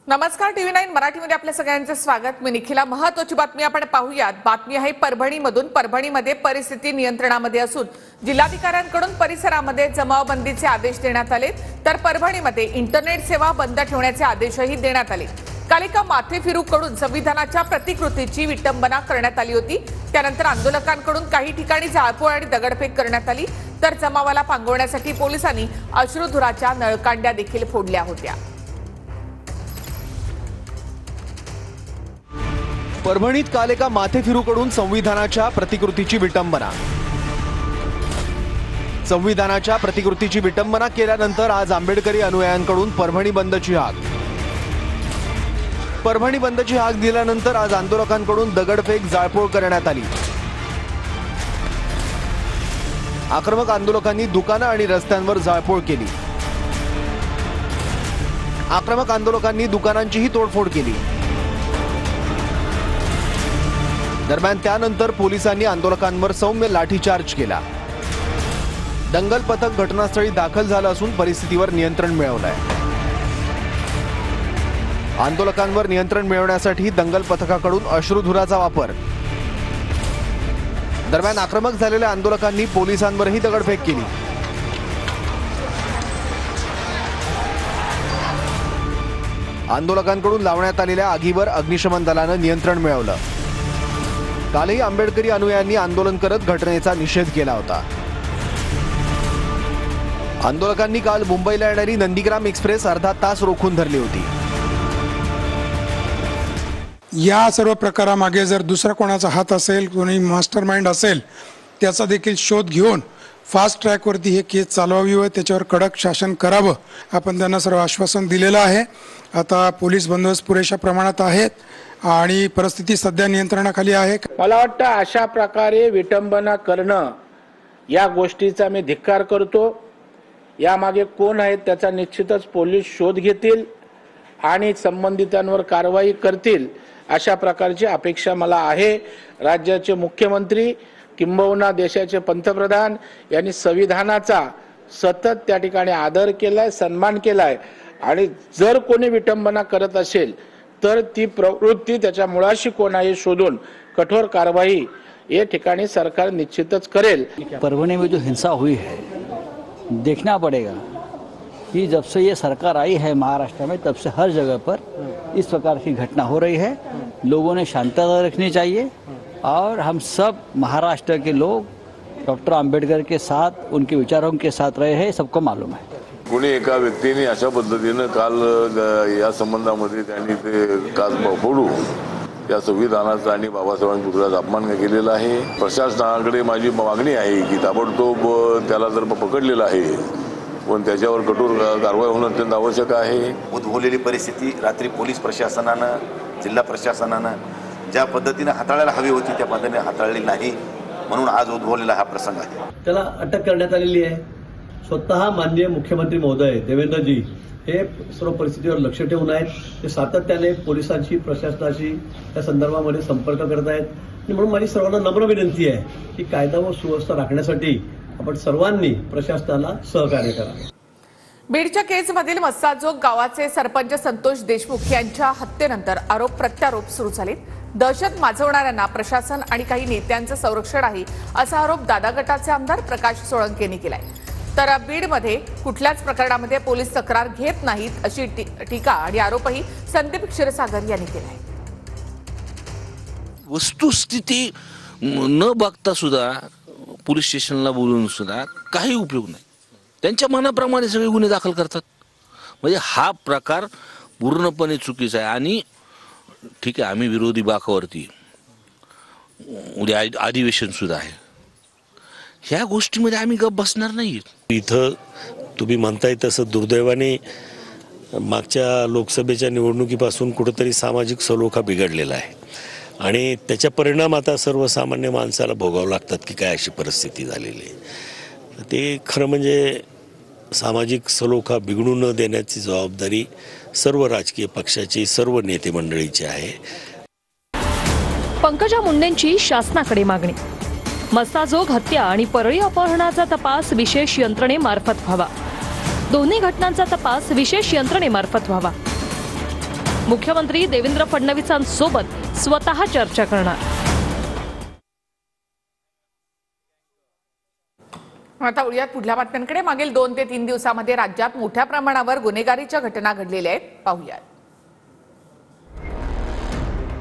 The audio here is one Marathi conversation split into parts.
नमस्कार, TV9 मराठीमध्ये आपल्या सगळ्यांचे स्वागत। मी निखिला। महत्त्वाची बातमी आपण पाहूयात। बातमी आहे परभणीमधून। परभणीमध्ये परिस्थिती नियंत्रणामध्ये असून जिल्हाधिकाऱ्यांकडून परिसरामध्ये जमावबंदीचे आदेश देण्यात आले, तर परभणीमध्ये इंटरनेट सेवा बंद ठेवण्याचे आदेशही देण्यात आले। काल एका माथेफिरूकडून संविधानाच्या प्रतिकृतीची विटंबना करण्यात आली होती। त्यानंतर आंदोलकांकडून काही ठिकाणी जाळपोळ आणि दगडफेक करण्यात आली, तर जमावाला पांगवण्यासाठी पोलिसांनी अश्रुधुराच्या नळकांड्या देखील फोडल्या होत्या। परभणीत काल एका माथेफिरूकडून संविधानाच्या प्रतिकृतीची विटंबना। संविधानाच्या प्रतिकृतीची विटंबना केल्यानंतर आज आंबेडकरी अनुयायांकडून परभणी बंदची हाक। परभणी बंदची हाक दिल्यानंतर आज आंदोलकांकडून दगडफेक जाळपोळ करण्यात आली। आक्रमक आंदोलकांनी दुकानं आणि रस्त्यांवर जाळपोळ केली। आक्रमक आंदोलकांनी दुकानांचीही तोडफोड केली। दरम्यान त्यानंतर पोलिसांनी आंदोलकांवर सौम्य लाठीचार्ज केला। दंगल पथक घटनास्थळी दाखल झालं असून परिस्थितीवर नियंत्रण मिळवलंय। आंदोलकांवर नियंत्रण मिळवण्यासाठी दंगल पथकाकडून अश्रुधुराचा वापर। दरम्यान आक्रमक झालेल्या आंदोलकांनी पोलिसांवरही दगडफेक केली। आंदोलकांकडून लावण्यात आलेल्या आगीवर अग्निशमन दलानं नियंत्रण मिळवलं। कालही आंबेडकरी अनुयायांनी आंदोलन करत घटनेचा निषेध केला होता। आंदोलकांनी काल मुंबईला येणारी नंदीग्राम एक्सप्रेस अर्धा तास रोखून धरली होती। या सर्व प्रकारामागे जर दुसरा कोणाचा हात असेल, कोणी मास्टरमाइंड असेल, त्याचा देखील शोध घेऊन फास्ट ट्रॅकवरती हे केस चालवावी व त्याच्यावर कडक शासन करावं, आपण त्यांना सर्व आश्वासन दिलेलं आहे। आता पोलीस बंदोबस्त पुरेशा प्रमाणात आहेत आणि परिस्थिती सध्या नियंत्रणाखाली आहे। मला वाटतं अशा प्रकारे विटंबना करणं या गोष्टीचा मी धिक्कार करतो। यामागे कोण आहेत त्याचा निश्चितच पोलीस शोध घेतील आणि संबंधितांवर कारवाई करतील, अशा प्रकारची अपेक्षा मला आहे। राज्याचे मुख्यमंत्री किंबहुना देशाचे पंतप्रधान यांनी संविधानाचा सतत त्या ठिकाणी आदर केलाय, सन्मान केलाय आणि जर कोणी विटंबना करत असेल तर ती प्रवृत्ती त्याच्या मुळाशी कोण आहे शोधून कठोर कारवाई ये ठिकाणी सरकार निश्चितच करेल। परभणी में जो हिंसा हुई है, देखना पड़ेगा कि जब से ये सरकार आई है महाराष्ट्र में, तब से हर जगह पर इस प्रकार की घटना हो रही है। लोगों ने शांति रखनी चाहिए और हम सब महाराष्ट्र के लोग डॉक्टर आंबेडकर के साथ, उनके विचारों के साथ रहे हैं, सबको मालूम है। कोणी एका व्यक्तीने अशा पद्धतीने काल या संबंधामध्ये त्यांनी ते काच फोडू या संविधानाचा आणि बाबासाहेबांच्या पुतळ्याचा अपमान केलेला आहे। प्रशासनाकडे माझी मागणी आहे की ताबडतोब त्याला जर पकडलेलं आहे पण त्याच्यावर कठोर कारवाई होणं अत्यंत आवश्यक आहे। उद्भवलेली परिस्थिती रात्री पोलीस प्रशासनानं, जिल्हा प्रशासनानं ज्या पद्धतीने हाताळायला हवी होती त्या पद्धतीने हाताळली नाही, म्हणून आज उद्भवलेला हा प्रसंग आहे। त्याला अटक करण्यात आलेली आहे। स्वतः माननीय मुख्यमंत्री महोदय देवेंद्रजी हे सर्व परिस्थितीवर लक्ष ठेवून आहेत। ते सातत्याने पोलिसांशी, प्रशासनाशी त्या संदर्भामध्ये संपर्क करत आहेत आणि म्हणून माझी सर्वांना नम्र विनंती आहे की कायदा व सुव्यवस्था राखण्यासाठी आपण सर्वांनी प्रशासनाला सहकार्य करावे। बीडच्या केजमधील मस्साजोग गावाचे सरपंच संतोष देशमुख यांच्या हत्येनंतर आरोप प्रत्यारोप सुरू झाले। दहशत माजवणाऱ्यांना प्रशासन आणि काही नेत्यांचं संरक्षण आहे, असा आरोप दादा गटाचे आमदार प्रकाश सोळंके यांनी केलाय। तर बीडमध्ये कुठल्याच प्रकरणामध्ये पोलीस तक्रार घेत नाहीत, अशी टीका आणि आरोपही संदीप क्षीरसागर यांनी केलाय। वस्तुस्थिती न बघता सुद्धा पोलीस स्टेशनला बोलून सुद्धा काही उपयोग नाही, त्यांच्या मनाप्रमाणे सगळे गुन्हे दाखल करतात। म्हणजे हा प्रकार पूर्णपणे चुकीचा आहे आणि ठीक आहे, आम्ही विरोधी बाकावरती उद्या अधिवेशन सुद्धा आहे, ह्या गोष्टीमध्ये आम्ही गप बसणार नाही। इथं तुम्ही म्हणताय तसं दुर्दैवाने मागच्या लोकसभेच्या निवडणुकीपासून कुठेतरी सामाजिक सलोखा बिघडलेला आहे आणि त्याचा परिणाम आता सर्वसामान्य माणसाला भोगावं लागतात की काय अशी परिस्थिती झालेली आहे। ते खरं म्हणजे सामाजिक सलोखा बिघडू न देण्याची जबाबदारी सर्व राजकीय पक्षाची, सर्व नेते मंडळीची आहे। पंकजा मुंडेंची शासनाकडे मागणी। मस्साजोग हत्या आणि परळी अपहरणाचा तपास विशेष यंत्रणेमार्फत व्हावा। दोन्ही घटनांचा तपास विशेष यंत्रणेमार्फत व्हावा। मुख्यमंत्री देवेंद्र फडणवीसांसोबत स्वतः चर्चा करणार. आता वळूयात पुढल्या बातम्यांकडे. मागील 2 ते 3 दिवसांमध्ये राज्यात मोठ्या प्रमाणावर गुन्हेगारीच्या घटना घडलेल्या आहेत. पाहूयात.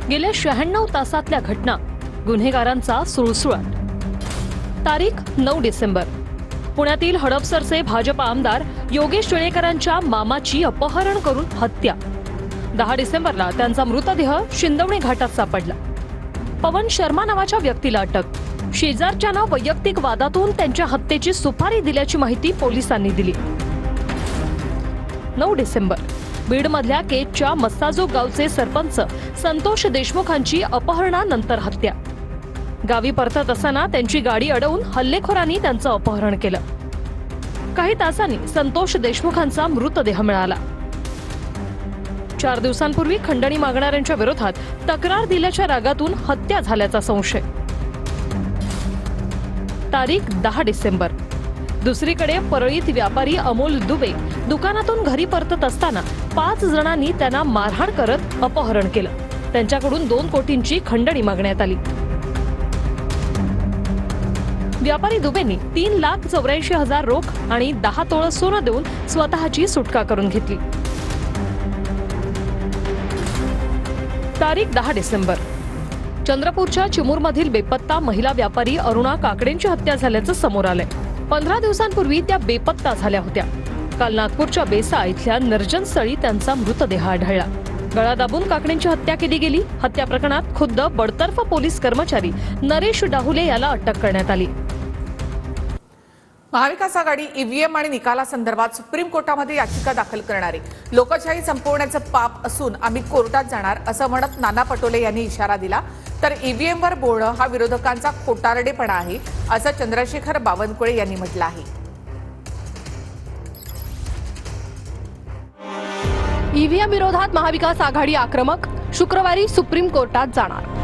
गेल्या 96 तासातल्या घटना, गुन्हेगारांचा सुळसुळाट. तारीख 9 डिसेंबर. पुण्यातील हडपसरचे भाजप आमदार योगेश टिळेकरांच्या मामाची अपहरण करून हत्या. 10 डिसेंबरला त्यांचा मृतदेह शिंदवणे घाटात सापडला. पवन शर्मा नावाच्या व्यक्तीला अटक. शेजारच्यानं वैयक्तिक वादातून त्यांच्या हत्येची सुपारी दिल्याची माहिती पोलिसांनी दिली. 9 डिसेंबर. बीडमधल्या केजच्या मस्साजोग गावचे सरपंच संतोष देशमुखांची अपहरणानंतर हत्या. गावी परतत असताना त्यांची गाडी अडवून हल्लेखोरांनी त्यांचं अपहरण केलं. काही तासांनी संतोष देशमुखांचा मृतदेह मिळाला. 4 दिवसांपूर्वी खंडणी मागणाऱ्यांच्या विरोधात तक्रार दिल्याच्या रागातून हत्या झाल्याचा संशय. तारीख 10 डिसेंबर. दुसरीकडे परळीत व्यापारी अमोल दुबे दुकानातून घरी परतत असताना 5 जणांनी त्यांना मारहाण करत अपहरण केलं. त्यांच्याकडून 2 कोटींची खंडणी मागण्यात आली. व्यापारी दुबेंनी 3,84,000 रोख आणि 10 तोळं सोनं देऊन स्वतःची सुटका करून घेतली. तारीख 10 डिसेंबर. चंद्रपूरच्या चिमूरमधील बेपत्ता महिला व्यापारी अरुणा काकडेंची हत्या झाल्याचं समोर आलंय. 15 दिवसांपूर्वी त्या बेपत्ता झाल्या होत्या. काल नागपूरच्या बेसा इथल्या निर्जन स्थळी त्यांचा मृतदेह आढळला. गळा दाबून काकडेंची हत्या केली गेली. हत्या प्रकरणात खुद्द बडतर्फ पोलीस कर्मचारी नरेश डाहुले याला अटक करण्यात आली. महाविकास आघाडी ईव्हीएम आणि निकालासंदर्भात सुप्रीम कोर्टामध्ये याचिका दाखल करणारे लोकशाही संपवण्याचं पाप असून आम्ही कोर्टात जाणार असं म्हणत नाना पटोले यांनी इशारा दिला. तर ईव्हीएमवर बोलणं हा विरोधकांचा खोटारडेपणा आहे असं चंद्रशेखर बावनकुळे यांनी म्हटलं आहे. ईव्हीएम विरोधात महाविकास आघाडी आक्रमक, शुक्रवारी सुप्रीम कोर्टात जाणार.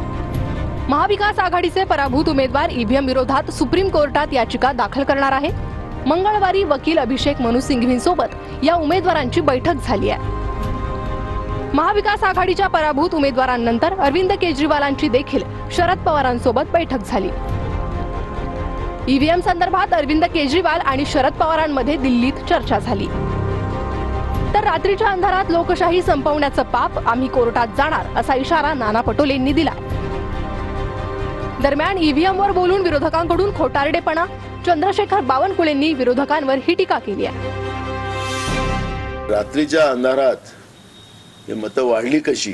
महाविकास आघाडीचे पराभूत उमेदवार ईव्हीएम विरोधात सुप्रीम कोर्टात याचिका दाखल करणार आहे. मंगळवारी वकील अभिषेक मनु सिंघवींसोबत या उमेदवारांची बैठक झाली आहे. महाविकास आघाडीच्या पराभूत उमेदवारांनंतर अरविंद केजरीवालांची देखील शरद पवारांसोबत बैठक झाली. ईव्हीएम संदर्भात अरविंद केजरीवाल आणि शरद पवारांमध्ये दिल्लीत चर्चा झाली. तर रात्रीच्या अंधारात लोकशाही संपवण्याचं पाप आम्ही कोर्टात जाणार असा इशारा नाना पटोलेंनी दिला. दरम्यान ईव्हीएमवर बोलून विरोधकांकडून खोटारडेपणा, चंद्रशेखर बावनकुळेंनी विरोधकांवर ही टीका केली आहे. रात्रीच्या अंधारात हे मतं वाढली कशी,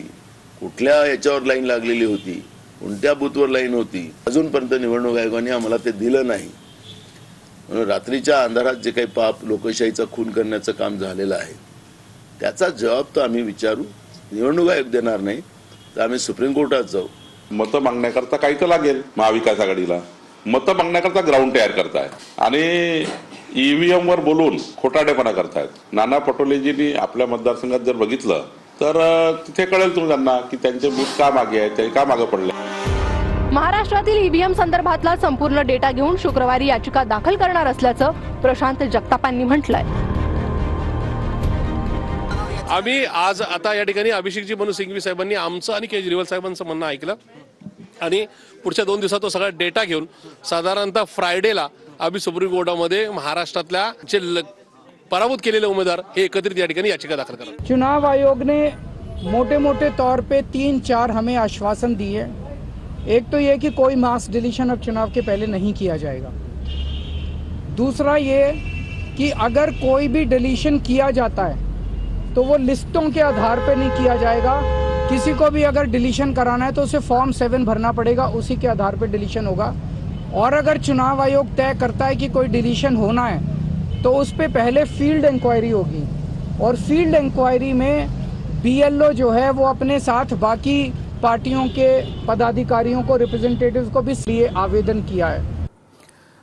कुठल्या याच्यावर लाईन लागलेली होती, कोणत्या बूथवर लाईन होती, अजूनपर्यंत निवडणूक आयोगाने आम्हाला ते दिलं नाही. म्हणून रात्रीच्या अंधारात जे काही पाप, लोकशाहीचा खून करण्याचं काम झालेलं आहे त्याचा जबाब तर आम्ही विचारू. निवडणूक आयोग देणार नाही तर आम्ही सुप्रीम कोर्टात जाऊ. मतं मागण्याकरता काही तर लागेल. महाविकास आघाडीला मतं मागण्याकरता ग्राउंड तयार करताय आणि ईव्हीएम वर बोलून खोटाडेपणा करतायत. नाना पटोलेजींनी आपल्या मतदारसंघात जर बघितलं तर तिथे कळेल तुम्हाला की त्यांचे बूथ का मागे आहेत, ते का मागे पडले. महाराष्ट्रातील ईव्हीएम संदर्भातला संपूर्ण डेटा घेऊन शुक्रवारी याचिका दाखल करणार असल्याचं प्रशांत जगतापांनी म्हटलंय. आम्ही आज आता या ठिकाणी अभिषेकजी मनु सिंघवी साहेबांनी आमचं आणि केजरीवाल साहेबांचं म्हणणं ऐकलं आणि पुढच्या 2 दिवसात तो सगळा डेटा घेऊन साधारणतः फ्रायडेला आम्ही सुप्रीम कोर्टामध्ये महाराष्ट्रातल्या जे पराभूत केलेले उमेदवार हे एकत्रित या ठिकाणी याचिका दाखल करणार. चुनाव आयोग ने मोटे मोटे तौर पे 3-4 हमें आश्वासन दिए. एक तो ये कि कोई मास डिलीशन अब चुनाव के पहले नहीं किया जाएगा. दूसरा ये कि अगर कोई भी डिलीशन किया जाता है तो वो लिस्टों के आधार पे नहीं किया जाएगा. किसी को भी अगर डिलीशन कराना है तो उसे फॉर्म 7 भरना पड़ेगा, उसी के आधार पे डिलीशन होगा. और अगर चुनाव आयोग तय करता है कि कोई डिलीशन होना है तो उस पे पहले फील्ड इंक्वायरी होगी और फील्ड इंक्वायरी में बीएलओ जो है वो अपने साथ बाकी पार्टियों के पदाधिकारियों को, रिप्रेजेंटेटिव्स को भी लिए आवेदन किया है.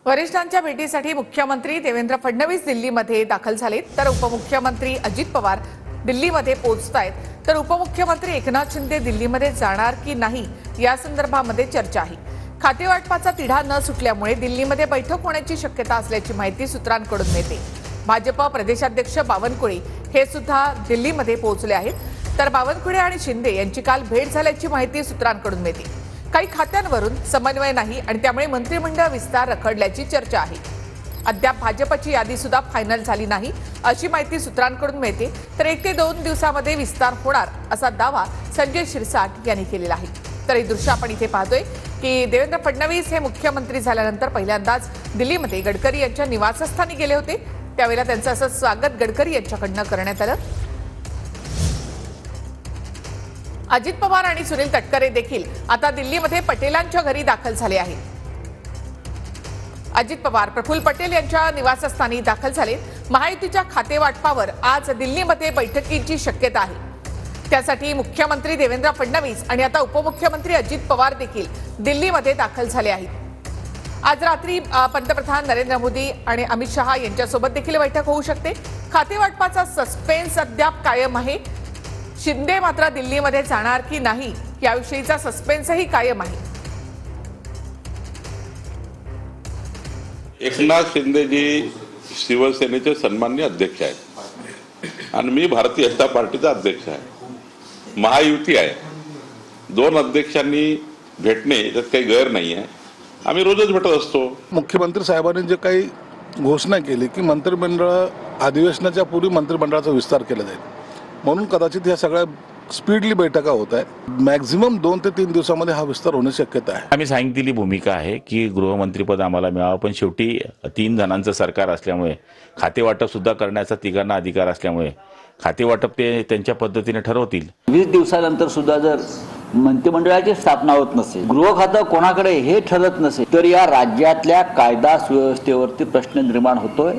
वरिष्ठांच्या भेटीसाठी मुख्यमंत्री देवेंद्र फडणवीस दिल्लीमध्ये दाखल झालेत. तर उपमुख्यमंत्री अजित पवार दिल्लीमध्ये पोहोचतायत. तर उपमुख्यमंत्री एकनाथ शिंदे दिल्लीमध्ये जाणार की नाही या संदर्भामध्ये चर्चा आहे. खातेवाटपाचा तिढा न सुटल्यामुळे दिल्लीमध्ये बैठक होण्याची शक्यता असल्याची माहिती सूत्रांकडून मिळते. भाजप प्रदेशाध्यक्ष बावनकुळे हे सुद्धा दिल्लीमध्ये पोहोचले आहेत. तर बावनकुळे आणि शिंदे यांची काल भेट झाल्याची माहिती सूत्रांकडून मिळते. काही खात्यांवरून समन्वय नाही आणि त्यामुळे मंत्रिमंडळ विस्तार रखडल्याची चर्चा आहे. अद्याप भाजपची यादी सुद्धा फायनल झाली नाही अशी माहिती सूत्रांकडून मिळते. तर 1 ते 2 दिवसामध्ये विस्तार होणार असा दावा संजय शिरसाट यांनी केलेला आहे. तर हे दृश्य आपण इथे पाहतोय की देवेंद्र फडणवीस हे मुख्यमंत्री झाल्यानंतर पहिल्यांदाच दिल्लीमध्ये गडकरी यांच्या निवासस्थानी गेले होते. त्यावेळेला त्यांचं असं स्वागत गडकरी यांच्याकडनं करण्यात आलं. अजित पवार आणि सुनील तटकरे देखील आता दिल्लीमध्ये पटेलांच्या घरी दाखल झाले आहेत. अजित पवार प्रफुल्ल पटेल यांच्या निवासस्थानी दाखल झाले. महायुतीच्या खातेवाटपावर आज दिल्लीमध्ये बैठकीची शक्यता आहे. त्यासाठी मुख्यमंत्री देवेंद्र फडणवीस आणि आता उपमुख्यमंत्री अजित पवार देखील दिल्लीमध्ये दाखल झाले आहेत. आज रात्री पंतप्रधान नरेंद्र मोदी आणि अमित शहा यांच्यासोबत देखील बैठक होऊ शकते. खातेवाटपाचा सस्पेन्स अद्याप कायम आहे. शिंदे मात्र दिल्लीमध्ये जाणार की नाही याविषयीचा सस्पेन्सही कायम आहे. एकनाथ शिंदेजी शिवसेनेचे सन्माननीय अध्यक्ष आहेत आणि मी भारतीय जनता पार्टीचा अध्यक्ष आहे. महायुती आहे. 2 अध्यक्षांनी भेटणे यात काही गैर नाही आहे. आम्ही रोजच भेटत असतो. मुख्यमंत्री साहेबांनी जे काही घोषणा केली की मंत्रिमंडळ अधिवेशनाच्या पूर्वी मंत्रिमंडळाचा विस्तार केला जाईल, म्हणून कदाचित ह्या सगळ्या स्पीडली बैठका होत आहेत. मॅक्झिमम 2 ते 3 दिवसामध्ये हा विस्तार होण्याची शक्यता आहे. आम्ही सांगितलेली भूमिका आहे की गृहमंत्रीपद आम्हाला मिळावं, पण शेवटी 3 जणांचं सरकार असल्यामुळे खातेवाटप सुद्धा करण्याचा 3घांना अधिकार असल्यामुळे खातेवाटप ते त्यांच्या पद्धतीने ठरवतील. 20 दिवसानंतर सुद्धा जर मंत्रिमंडळाची स्थापना होत नसेल, गृह खातं कोणाकडे हे ठरत नसेल, तर या राज्यातल्या कायदा सुव्यवस्थेवरती प्रश्न निर्माण होतोय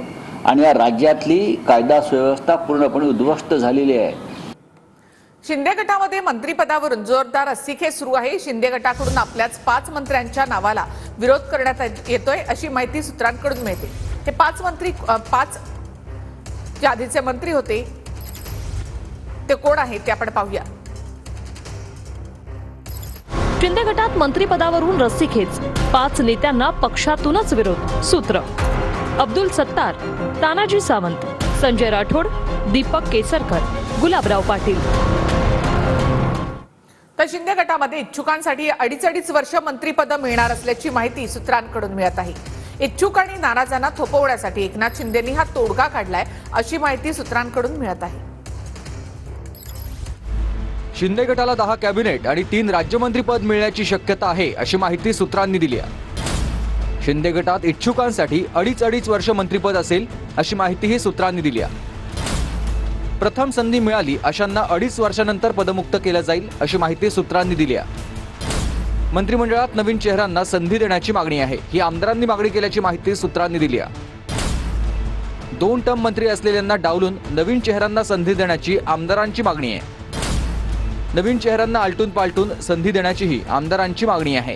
आणि या राज्यातली कायदा सुव्यवस्था पूर्णपणे उद्ध्वस्त झालेली आहे. शिंदे गटामध्ये मंत्रिपदावरून जोरदार रस्सीखेच सुरू आहे. शिंदे गटाकडून आपल्याच 5 मंत्र्यांच्या नावाला विरोध करण्यात येतोय अशी माहिती सूत्रांकडून मिळते. हे 5 जे आधीचे मंत्री होते ते कोण आहेत ते आपण पाहूया. शिंदे गटात मंत्रिपदावरून रस्सीखेच, 5 नेत्यांना पक्षातूनच विरोध. सूत्र: अब्दुल सत्तार, तानाजी सावंत, संजय राठोड, दीपक केसरकर, गुलाबराव पाटील. तर शिंदे गटामध्ये इच्छुकांसाठी 2.5 वर्ष मंत्रिपद मिळणार असल्याची माहिती सूत्रांकडून मिळत आहे. इच्छुक आणि नाराजांना थोपवण्यासाठी एकनाथ शिंदेंनी हा तोडगा काढलाय अशी माहिती सूत्रांकडून मिळत आहे. शिंदे गटाला 10 कॅबिनेट आणि 3 राज्यमंत्रीपद मिळण्याची शक्यता आहे अशी माहिती सूत्रांनी दिली आहे. शिंदे गटात इच्छुकांसाठी 2.5 वर्ष मंत्रिपद असेल अशी माहितीही सूत्रांनी दिली आहे. प्रथम संधी मिळाली अशांना 2.5 वर्षानंतर पदमुक्त केलं जाईल अशी माहिती सूत्रांनी दिली आहे. मंत्रिमंडळात नवीन चेहऱ्यांना संधी देण्याची मागणी आहे. ही आमदारांनी मागणी केल्याची माहिती सूत्रांनी दिली आहे. 2 टर्म मंत्री असलेल्यांना डावलून नवीन चेहऱ्यांना संधी देण्याची आमदारांची मागणी आहे. नवीन चेहऱ्यांना आलटून पालटून संधी देण्याचीही आमदारांची मागणी आहे.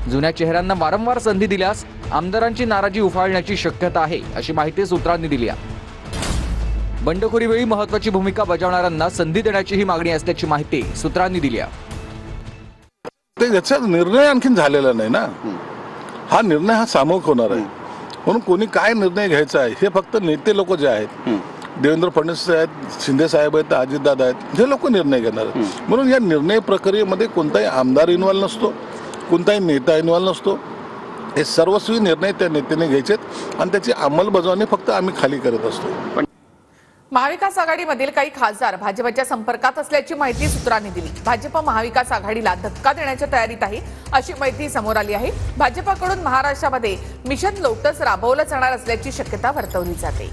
जुन्या चेहऱ्यांना वारंवार संधी दिल्यास आमदारांची नाराजी उफाळण्याची शक्यता आहे अशी माहिती सूत्रांनी दिली आहे. बंडखोरीवेळी महत्त्वाची भूमिका बजावणाऱ्यांना संधी देण्याचीही मागणी असल्याची माहिती सूत्रांनी दिली आहे. याचा निर्णय आणखीन झालेला नाही ना. हा निर्णय हा सामूहिक होणार आहे. म्हणून कोणी काय निर्णय घ्यायचा आहे हे फक्त नेते लोक जे आहेत, देवेंद्र फडणवीस आहेत, शिंदे साहेब आहेत, अजितदादा आहेत, हे लोक निर्णय घेणार आहेत. म्हणून या निर्णय प्रक्रियेमध्ये कोणताही आमदार इन्व्हॉल्व नसतो, कोणताही नेता इन्व्हॉल्व नसतो. हे सर्वस्वी निर्णय त्या नेत्याने घ्यायचेत आणि त्याची अंमलबजावणी फक्त आम्ही खाली करत असतो. महाविकास आघाडीमधील काही खासदार भाजपच्या संपर्कात असल्याची माहिती सूत्रांनी दिली. भाजप महाविकास आघाडीला धक्का देण्याच्या तयारीत आहे अशी माहिती समोर आली आहे. भाजपकडून महाराष्ट्रामध्ये मिशन लोटस राबवलं जाणार असल्याची शक्यता वर्तवली जाते.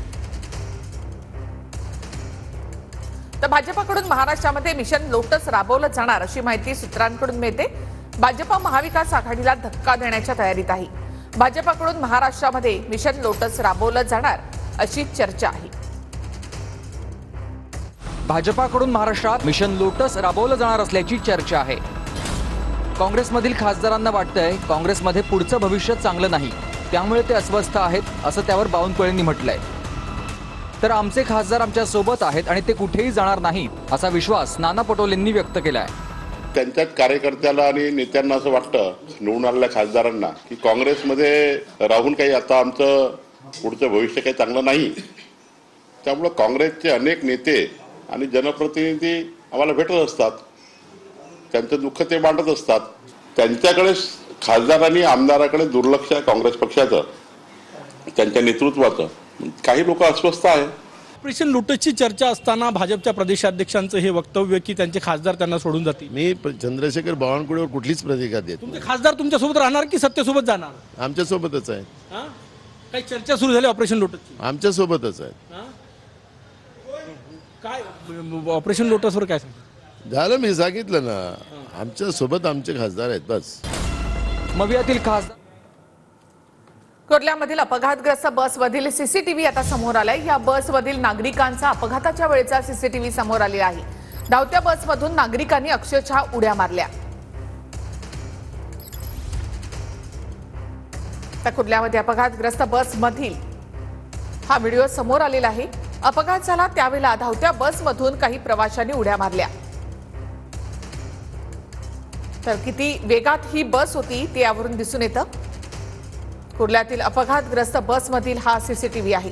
तर भाजपकडून महाराष्ट्रामध्ये मिशन लोटस राबवलं जाणार अशी माहिती सूत्रांकडून मिळते. भाजप महाविकास आघाडीला धक्का देण्याच्या तयारीत आहे. भाजपकडून महाराष्ट्रामध्ये मिशन लोटस राबवलं जाणार अशी चर्चा आहे. भाजपाकडून महाराष्ट्रात मिशन लोटस राबवलं जाणार असल्याची चर्चा आहे. काँग्रेसमधील खासदारांना वाटतंय काँग्रेसमध्ये पुढचं भविष्य चांगलं नाही, त्यामुळे ते अस्वस्थ आहेत असं त्यावर बावनकुळेंनी म्हटलंय. तर आमचे खासदार आमच्या सोबत आहेत आणि ते कुठेही जाणार नाहीत असा विश्वास नाना पटोलेंनी व्यक्त केलाय. त्यांच्याच कार्यकर्त्याला आणि नेत्यांना असं वाटतं, निवडून आलेल्या खासदारांना, की काँग्रेसमध्ये राहून काही आता आमचं पुढचं भविष्य काही चांगलं नाही. त्यामुळं काँग्रेसचे अनेक नेते आणि जनप्रतिनिधी आम्हाला भेटत असतात, त्यांचं दुःख ते मांडत असतात. त्यांच्याकडे खासदार आणि आमदाराकडे दुर्लक्ष आहे काँग्रेस पक्षाचं, त्यांच्या नेतृत्वाचं. काही लोक अस्वस्थ आहे. ऑपरेशन लुटची चर्चा असताना भाजपच्या प्रदेशाध्यक्षांचं हे वक्तव्य की त्यांचे खासदार त्यांना सोडून जातील. मी चंद्रशेखर बावनकुळेवर कुठलीच प्रतिक्रिया देत तुमचे खासदार तुमच्यासोबत राहणार की सत्तेसोबत जाणार? आमच्यासोबतच आहे. काही चर्चा सुरू झाली ऑपरेशन लोटसची? आमच्यासोबतच आहे. काय ऑपरेशन लोटसवर काय सांग झालं? मी सांगितलं ना, आमच्यासोबत आमचे खासदार आहेत बस. मवियातील खासदार कुर्ल्यामधील अपघातग्रस्त बसमधील सीसीटीव्ही आता समोर आलाय. या बसमधील नागरिकांचा अपघाताच्या वेळेचा सीसीटीव्ही समोर आलेला आहे. धावत्या बसमधून नागरिकांनी अक्षरशः उड्या मारल्या. तर कुर्ल्यामध्ये अपघातग्रस्त बसमधील हा व्हिडिओ समोर आलेला आहे. अपघात झाला त्यावेळेला धावत्या बसमधून काही प्रवाशांनी उड्या मारल्या. तर किती वेगात ही बस होती ते यावरून दिसून येतं. कुर्ल्यातील अपघातग्रस्त बसमधील हा सीसीटीव्ही आहे.